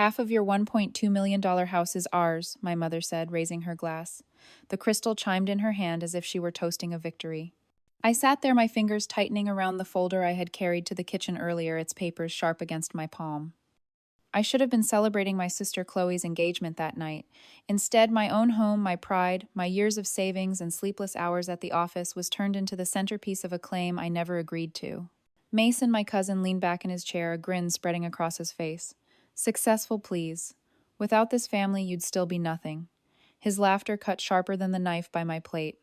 Half of your $1.2 million house is ours, my mother said, raising her glass. The crystal chimed in her hand as if she were toasting a victory. I sat there, my fingers tightening around the folder I had carried to the kitchen earlier, its papers sharp against my palm. I should have been celebrating my sister Chloe's engagement that night. Instead, my own home, my pride, my years of savings and sleepless hours at the office was turned into the centerpiece of a claim I never agreed to. Mason, my cousin, leaned back in his chair, a grin spreading across his face. Successful, please. Without this family, you'd still be nothing. His laughter cut sharper than the knife by my plate.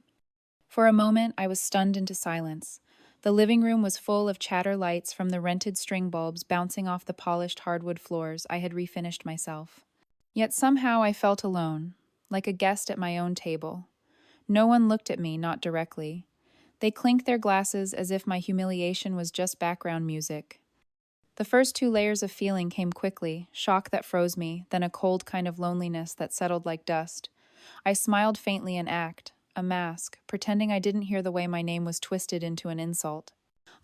For a moment, I was stunned into silence. The living room was full of chatter lights from the rented string bulbs bouncing off the polished hardwood floors I had refinished myself. Yet somehow I felt alone, like a guest at my own table. No one looked at me, not directly. They clinked their glasses as if my humiliation was just background music. The first 2 layers of feeling came quickly, shock that froze me, then a cold kind of loneliness that settled like dust. I smiled faintly an act, a mask, pretending I didn't hear the way my name was twisted into an insult.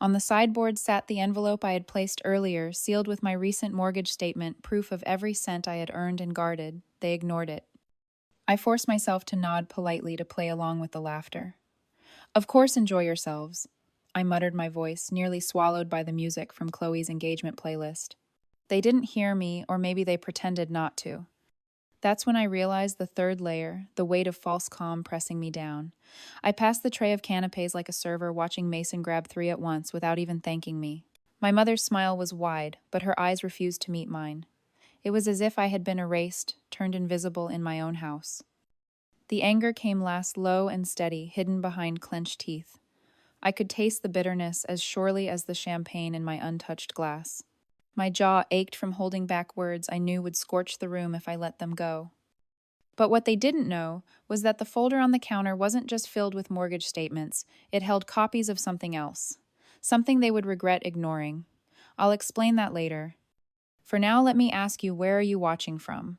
On the sideboard sat the envelope I had placed earlier, sealed with my recent mortgage statement, proof of every cent I had earned and guarded. They ignored it. I forced myself to nod politely to play along with the laughter. Of course, enjoy yourselves, I muttered, my voice nearly swallowed by the music from Chloe's engagement playlist. They didn't hear me, or maybe they pretended not to. That's when I realized the 3rd layer, the weight of false calm pressing me down. I passed the tray of canapes like a server, watching Mason grab 3 at once without even thanking me. My mother's smile was wide, but her eyes refused to meet mine. It was as if I had been erased, turned invisible in my own house. The anger came last, low and steady, hidden behind clenched teeth. I could taste the bitterness as surely as the champagne in my untouched glass. My jaw ached from holding back words I knew would scorch the room if I let them go. But what they didn't know was that the folder on the counter wasn't just filled with mortgage statements, it held copies of something else. Something they would regret ignoring. I'll explain that later. For now, let me ask you, where are you watching from?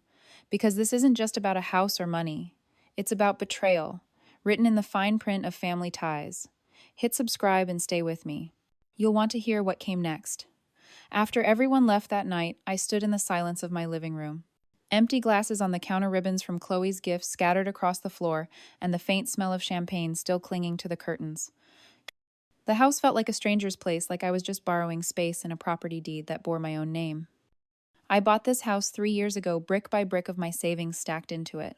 Because this isn't just about a house or money. It's about betrayal, written in the fine print of family ties. Hit subscribe and stay with me. You'll want to hear what came next. After everyone left that night, I stood in the silence of my living room. Empty glasses on the counter, ribbons from Chloe's gifts scattered across the floor, and the faint smell of champagne still clinging to the curtains. The house felt like a stranger's place, like I was just borrowing space in a property deed that bore my own name. I bought this house 3 years ago, brick by brick of my savings stacked into it.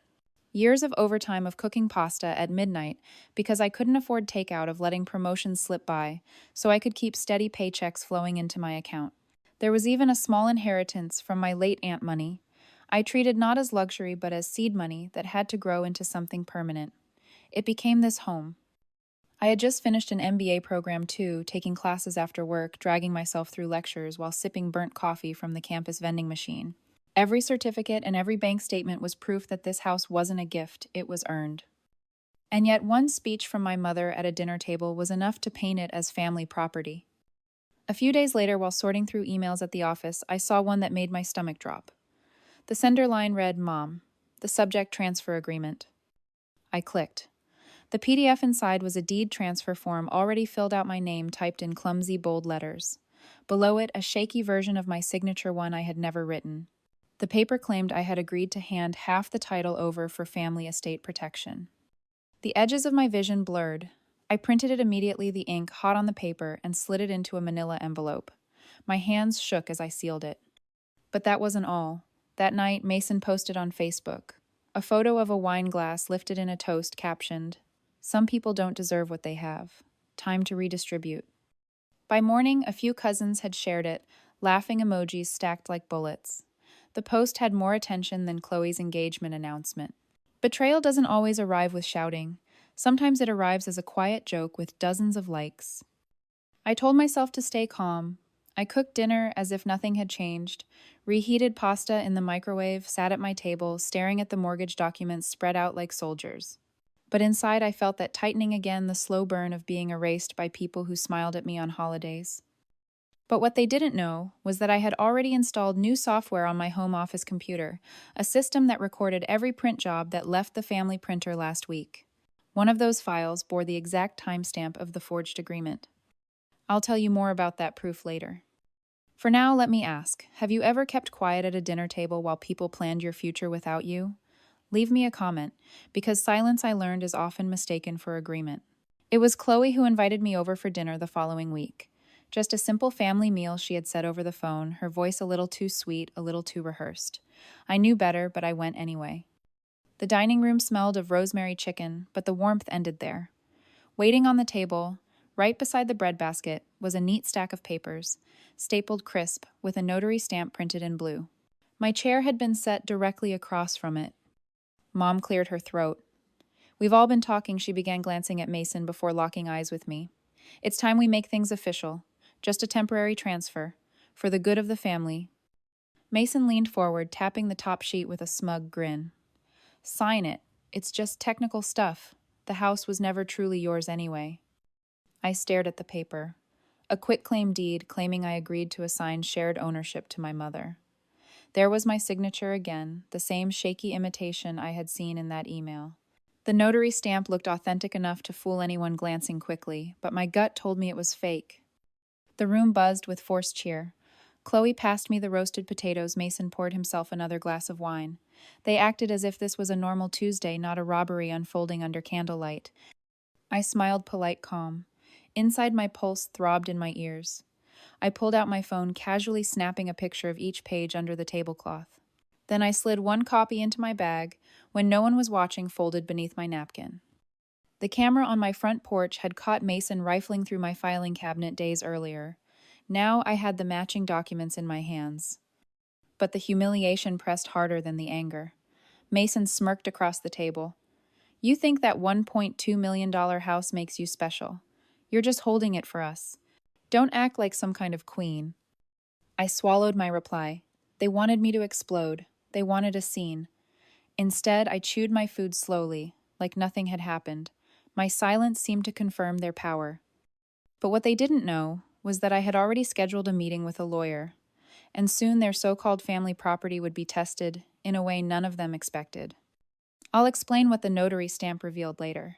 Years of overtime of cooking pasta at midnight because I couldn't afford takeout, of letting promotions slip by so I could keep steady paychecks flowing into my account. There was even a small inheritance from my late aunt money I treated not as luxury but as seed money that had to grow into something permanent. It became this home. I had just finished an MBA program too, taking classes after work, dragging myself through lectures while sipping burnt coffee from the campus vending machine. Every certificate and every bank statement was proof that this house wasn't a gift, it was earned. And yet one speech from my mother at a dinner table was enough to paint it as family property. A few days later, while sorting through emails at the office, I saw one that made my stomach drop. The sender line read, "Mom." The subject, "Transfer Agreement." I clicked. The PDF inside was a deed transfer form already filled out, my name typed in clumsy, bold letters. Below it, a shaky version of my signature, one I had never written. The paper claimed I had agreed to hand half the title over for family estate protection. The edges of my vision blurred. I printed it immediately, the ink hot on the paper, and slid it into a manila envelope. My hands shook as I sealed it. But that wasn't all. That night, Mason posted on Facebook a photo of a wine glass lifted in a toast captioned, "Some people don't deserve what they have. Time to redistribute." By morning, a few cousins had shared it, laughing emojis stacked like bullets. The post had more attention than Chloe's engagement announcement. Betrayal doesn't always arrive with shouting. Sometimes it arrives as a quiet joke with dozens of likes. I told myself to stay calm. I cooked dinner as if nothing had changed, reheated pasta in the microwave, sat at my table, staring at the mortgage documents spread out like soldiers. But inside I felt that tightening again, the slow burn of being erased by people who smiled at me on holidays. But what they didn't know was that I had already installed new software on my home office computer, a system that recorded every print job that left the family printer last week. One of those files bore the exact timestamp of the forged agreement. I'll tell you more about that proof later. For now, let me ask, have you ever kept quiet at a dinner table while people planned your future without you? Leave me a comment, because silence, I learned, is often mistaken for agreement. It was Chloe who invited me over for dinner the following week. Just a simple family meal she had said over the phone, her voice a little too sweet, a little too rehearsed. I knew better, but I went anyway. The dining room smelled of rosemary chicken, but the warmth ended there. Waiting on the table, right beside the breadbasket, was a neat stack of papers, stapled crisp, with a notary stamp printed in blue. My chair had been set directly across from it. Mom cleared her throat. We've all been talking, she began, glancing at Mason before locking eyes with me. It's time we make things official. Just a temporary transfer. For the good of the family. Mason leaned forward, tapping the top sheet with a smug grin. Sign it. It's just technical stuff. The house was never truly yours anyway. I stared at the paper. A quitclaim deed claiming I agreed to assign shared ownership to my mother. There was my signature again, the same shaky imitation I had seen in that email. The notary stamp looked authentic enough to fool anyone glancing quickly, but my gut told me it was fake. The room buzzed with forced cheer. Chloe passed me the roasted potatoes. Mason poured himself another glass of wine. They acted as if this was a normal Tuesday, not a robbery unfolding under candlelight. I smiled, polite calm. Inside, my pulse throbbed in my ears. I pulled out my phone, casually snapping a picture of each page under the tablecloth. Then I slid one copy into my bag, when no one was watching, folded beneath my napkin. The camera on my front porch had caught Mason rifling through my filing cabinet days earlier. Now I had the matching documents in my hands. But the humiliation pressed harder than the anger. Mason smirked across the table. You think that $1.2 million house makes you special. You're just holding it for us. Don't act like some kind of queen. I swallowed my reply. They wanted me to explode. They wanted a scene. Instead, I chewed my food slowly, like nothing had happened. My silence seemed to confirm their power. But what they didn't know was that I had already scheduled a meeting with a lawyer, and soon their so-called family property would be tested in a way none of them expected. I'll explain what the notary stamp revealed later.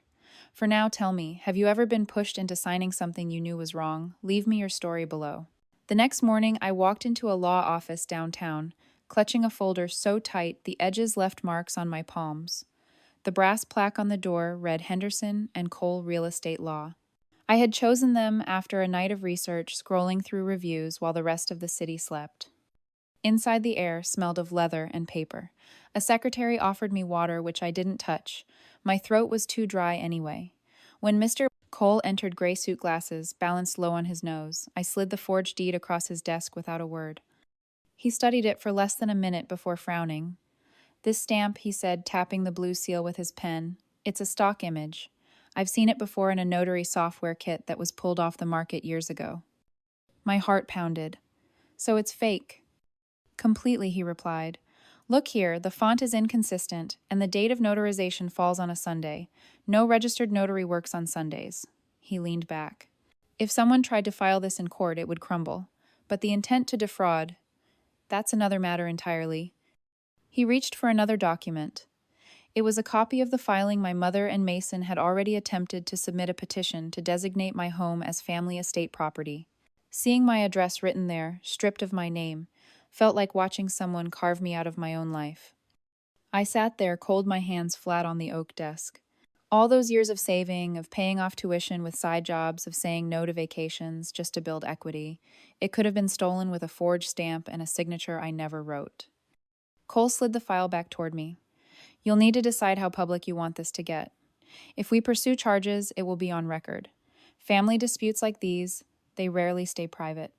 For now, tell me, have you ever been pushed into signing something you knew was wrong? Leave me your story below. The next morning, I walked into a law office downtown, clutching a folder so tight the edges left marks on my palms. The brass plaque on the door read Henderson and Cole Real Estate Law. I had chosen them after a night of research, scrolling through reviews while the rest of the city slept. Inside, the air smelled of leather and paper. A secretary offered me water, which I didn't touch. My throat was too dry anyway. When Mr. Cole entered, gray suit glasses balanced low on his nose, I slid the forged deed across his desk without a word. He studied it for less than a minute before frowning. This stamp, he said, tapping the blue seal with his pen, it's a stock image. I've seen it before in a notary software kit that was pulled off the market years ago. My heart pounded. So it's fake. Completely, he replied. Look here, the font is inconsistent, and the date of notarization falls on a Sunday. No registered notary works on Sundays. He leaned back. If someone tried to file this in court, it would crumble. But the intent to defraud, that's another matter entirely. He reached for another document. It was a copy of the filing my mother and Mason had already attempted to submit a petition to designate my home as family estate property. Seeing my address written there, stripped of my name, felt like watching someone carve me out of my own life. I sat there, cold, my hands flat on the oak desk. All those years of saving, of paying off tuition with side jobs, of saying no to vacations just to build equity, it could have been stolen with a forged stamp and a signature I never wrote. Cole slid the file back toward me. You'll need to decide how public you want this to get. If we pursue charges, it will be on record. Family disputes like these, they rarely stay private.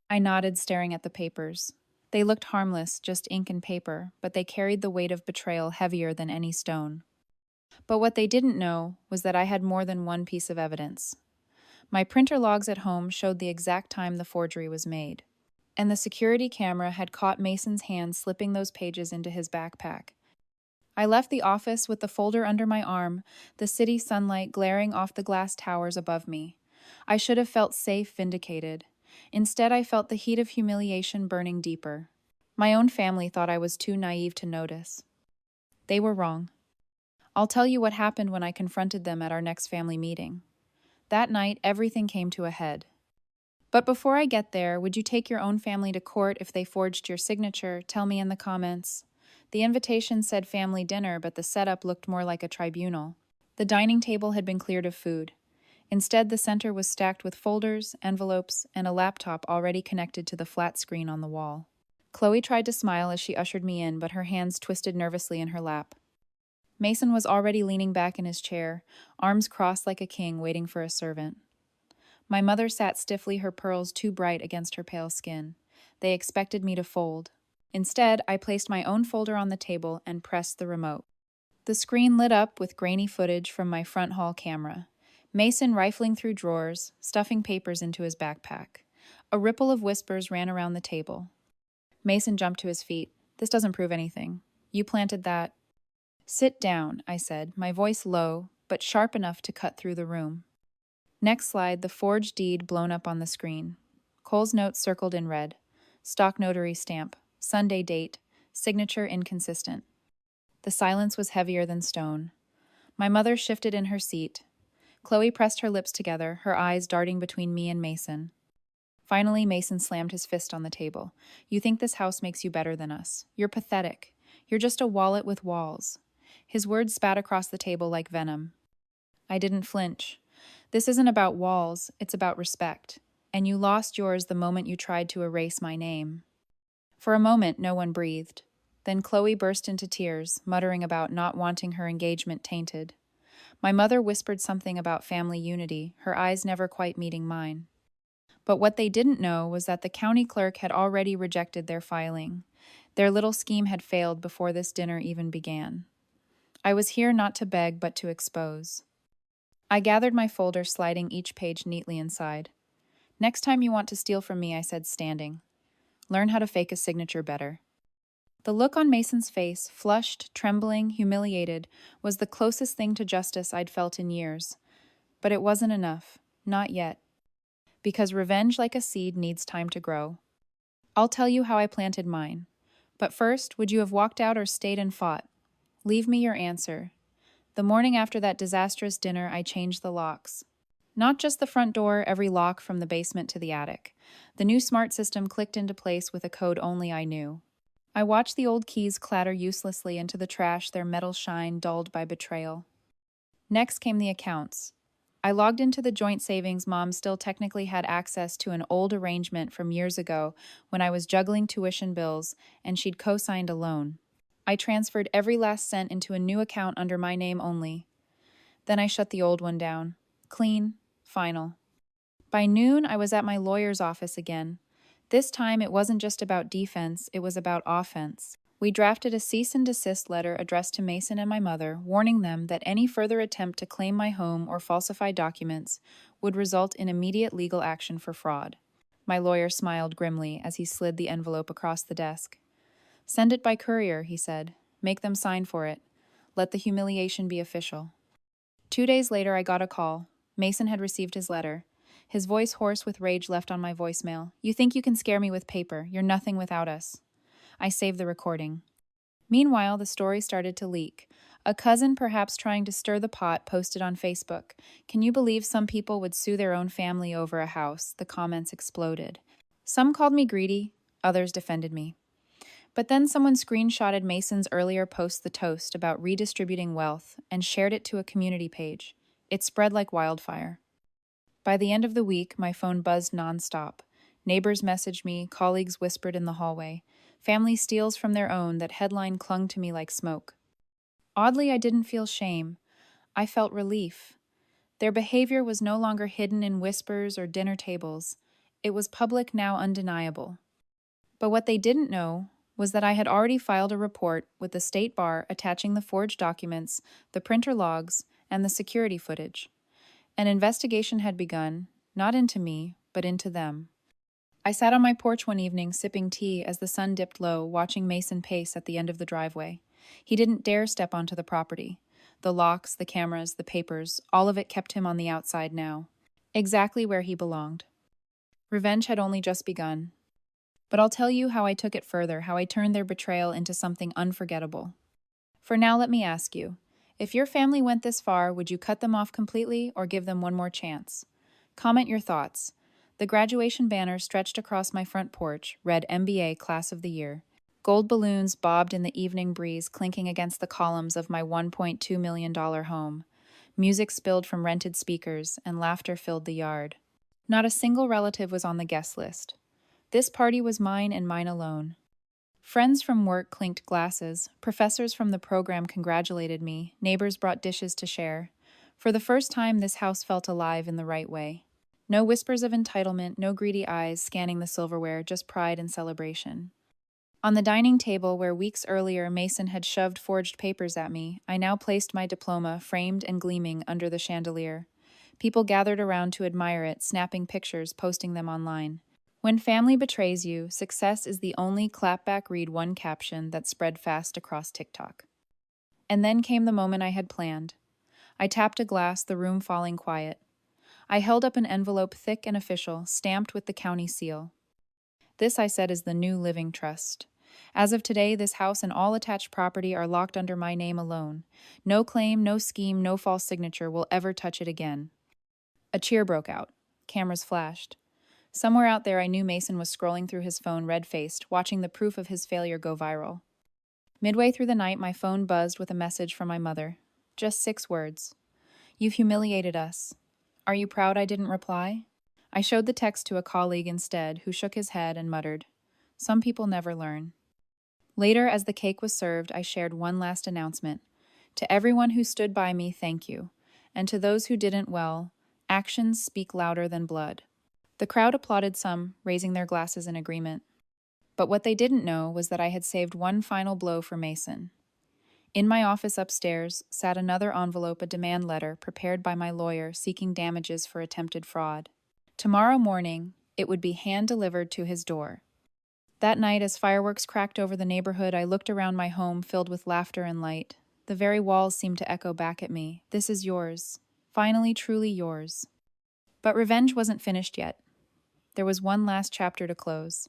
I nodded, staring at the papers. They looked harmless, just ink and paper, but they carried the weight of betrayal heavier than any stone. But what they didn't know was that I had more than one piece of evidence. My printer logs at home showed the exact time the forgery was made, and the security camera had caught Mason's hand slipping those pages into his backpack. I left the office with the folder under my arm, the city sunlight glaring off the glass towers above me. I should have felt safe, vindicated. Instead, I felt the heat of humiliation burning deeper. My own family thought I was too naive to notice. They were wrong. I'll tell you what happened when I confronted them at our next family meeting. That night, everything came to a head. But before I get there, would you take your own family to court if they forged your signature? Tell me in the comments. The invitation said family dinner, but the setup looked more like a tribunal. The dining table had been cleared of food. Instead, the center was stacked with folders, envelopes, and a laptop already connected to the flat screen on the wall. Chloe tried to smile as she ushered me in, but her hands twisted nervously in her lap. Mason was already leaning back in his chair, arms crossed like a king waiting for a servant. My mother sat stiffly, her pearls too bright against her pale skin. They expected me to fold. Instead, I placed my own folder on the table and pressed the remote. The screen lit up with grainy footage from my front hall camera. Mason rifling through drawers, stuffing papers into his backpack. A ripple of whispers ran around the table. Mason jumped to his feet. This doesn't prove anything. You planted that. Sit down, I said, my voice low, but sharp enough to cut through the room. Next slide, the forged deed blown up on the screen. Cole's note circled in red. Stock notary stamp. Sunday date. Signature inconsistent. The silence was heavier than stone. My mother shifted in her seat. Chloe pressed her lips together, her eyes darting between me and Mason. Finally, Mason slammed his fist on the table. You think this house makes you better than us. You're pathetic. You're just a wallet with walls. His words spat across the table like venom. I didn't flinch. This isn't about walls, it's about respect. And you lost yours the moment you tried to erase my name. For a moment, no one breathed. Then Chloe burst into tears, muttering about not wanting her engagement tainted. My mother whispered something about family unity, her eyes never quite meeting mine. But what they didn't know was that the county clerk had already rejected their filing. Their little scheme had failed before this dinner even began. I was here not to beg, but to expose. I gathered my folder, sliding each page neatly inside. Next time you want to steal from me, I said, standing. Learn how to fake a signature better. The look on Mason's face, flushed, trembling, humiliated, was the closest thing to justice I'd felt in years. But it wasn't enough. Not yet. Because revenge, like a seed, needs time to grow. I'll tell you how I planted mine. But first, would you have walked out or stayed and fought? Leave me your answer. The morning after that disastrous dinner, I changed the locks. Not just the front door, every lock from the basement to the attic. The new smart system clicked into place with a code only I knew. I watched the old keys clatter uselessly into the trash, their metal shine dulled by betrayal. Next came the accounts. I logged into the joint savings. Mom still technically had access to an old arrangement from years ago when I was juggling tuition bills, and she'd co-signed a loan. I transferred every last cent into a new account under my name only. Then I shut the old one down. Clean, final. By noon, I was at my lawyer's office again. This time, it wasn't just about defense, it was about offense. We drafted a cease and desist letter addressed to Mason and my mother, warning them that any further attempt to claim my home or falsify documents would result in immediate legal action for fraud. My lawyer smiled grimly as he slid the envelope across the desk. Send it by courier, he said. Make them sign for it. Let the humiliation be official. 2 days later, I got a call. Mason had received his letter. His voice hoarse with rage left on my voicemail. You think you can scare me with paper. You're nothing without us. I saved the recording. Meanwhile, the story started to leak. A cousin, perhaps trying to stir the pot, posted on Facebook. Can you believe some people would sue their own family over a house? The comments exploded. Some called me greedy, others defended me. But then someone screenshotted Mason's earlier post, The Toast, about redistributing wealth, and shared it to a community page. It spread like wildfire. By the end of the week, my phone buzzed nonstop. Neighbors messaged me, colleagues whispered in the hallway. Family steals from their own, that headline clung to me like smoke. Oddly, I didn't feel shame. I felt relief. Their behavior was no longer hidden in whispers or dinner tables. It was public, now undeniable. But what they didn't know was that I had already filed a report with the state bar attaching the forged documents, the printer logs, and the security footage. An investigation had begun, not into me, but into them. I sat on my porch one evening, sipping tea as the sun dipped low, watching Mason pace at the end of the driveway. He didn't dare step onto the property. The locks, the cameras, the papers, all of it kept him on the outside now. Exactly where he belonged. Revenge had only just begun. But I'll tell you how I took it further, how I turned their betrayal into something unforgettable. For now, let me ask you, if your family went this far, would you cut them off completely or give them one more chance? Comment your thoughts. The graduation banner stretched across my front porch read MBA Class of the Year. Gold balloons bobbed in the evening breeze, clinking against the columns of my $1.2 million home. Music spilled from rented speakers, and laughter filled the yard. Not a single relative was on the guest list. This party was mine and mine alone. Friends from work clinked glasses, professors from the program congratulated me, neighbors brought dishes to share. For the first time, this house felt alive in the right way. No whispers of entitlement, no greedy eyes scanning the silverware, just pride and celebration. On the dining table, where weeks earlier Mason had shoved forged papers at me, I now placed my diploma, framed and gleaming, under the chandelier. People gathered around to admire it, snapping pictures, posting them online. When family betrays you, success is the only clapback read one caption that spread fast across TikTok. And then came the moment I had planned. I tapped a glass, the room falling quiet. I held up an envelope thick and official, stamped with the county seal. This, I said, is the new living trust. As of today, this house and all attached property are locked under my name alone. No claim, no scheme, no false signature will ever touch it again. A cheer broke out. Cameras flashed. Somewhere out there, I knew Mason was scrolling through his phone red-faced, watching the proof of his failure go viral. Midway through the night, my phone buzzed with a message from my mother. Just 6 words. "You've humiliated us. Are you proud I didn't reply?" I showed the text to a colleague instead, who shook his head and muttered, "Some people never learn." Later, as the cake was served, I shared one last announcement. To everyone who stood by me, thank you. And to those who didn't, well, actions speak louder than blood. The crowd applauded, some raising their glasses in agreement. But what they didn't know was that I had saved one final blow for Mason. In my office upstairs sat another envelope, a demand letter prepared by my lawyer seeking damages for attempted fraud. Tomorrow morning, it would be hand-delivered to his door. That night, as fireworks cracked over the neighborhood, I looked around my home filled with laughter and light. The very walls seemed to echo back at me. This is yours. Finally, truly yours. But revenge wasn't finished yet. There was one last chapter to close.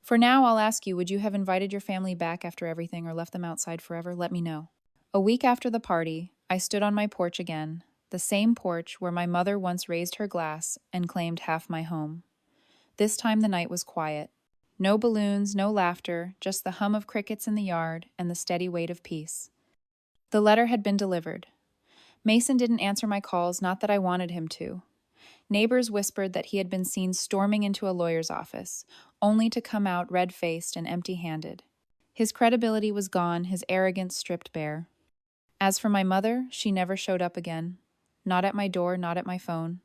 For now, I'll ask you, would you have invited your family back after everything or left them outside forever? Let me know. A week after the party, I stood on my porch again, the same porch where my mother once raised her glass and claimed half my home. This time the night was quiet. No balloons, no laughter, just the hum of crickets in the yard and the steady weight of peace. The letter had been delivered. Mason didn't answer my calls, not that I wanted him to. Neighbors whispered that he had been seen storming into a lawyer's office, only to come out red-faced and empty-handed. His credibility was gone, his arrogance stripped bare. As for my mother, she never showed up again. Not at my door, not at my phone.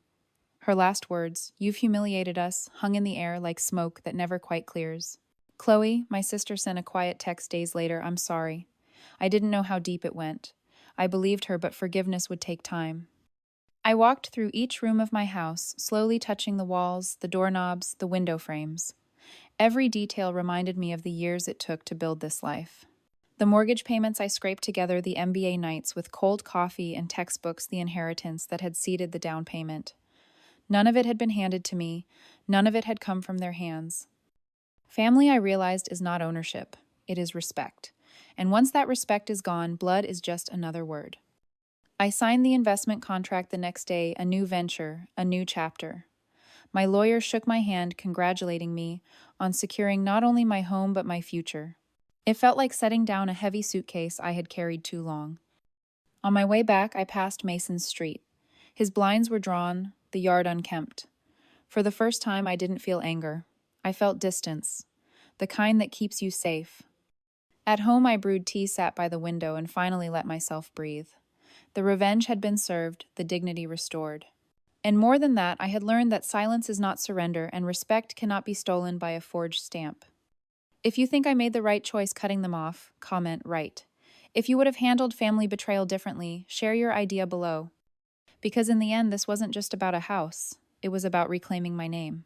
Her last words, "You've humiliated us," hung in the air like smoke that never quite clears. Chloe, my sister, sent a quiet text days later, "I'm sorry. I didn't know how deep it went. I believed her, but forgiveness would take time." I walked through each room of my house, slowly touching the walls, the doorknobs, the window frames. Every detail reminded me of the years it took to build this life. The mortgage payments I scraped together, the MBA nights with cold coffee and textbooks, the inheritance that had seeded the down payment. None of it had been handed to me. None of it had come from their hands. Family, I realized, is not ownership. It is respect. And once that respect is gone, blood is just another word. I signed the investment contract the next day, a new venture, a new chapter. My lawyer shook my hand, congratulating me on securing not only my home but my future. It felt like setting down a heavy suitcase I had carried too long. On my way back, I passed Mason's street. His blinds were drawn, the yard unkempt. For the first time, I didn't feel anger. I felt distance, the kind that keeps you safe. At home, I brewed tea, sat by the window, and finally let myself breathe. The revenge had been served, the dignity restored. And more than that, I had learned that silence is not surrender, and respect cannot be stolen by a forged stamp. If you think I made the right choice cutting them off, comment right. If you would have handled family betrayal differently, share your idea below. Because in the end, this wasn't just about a house. It was about reclaiming my name.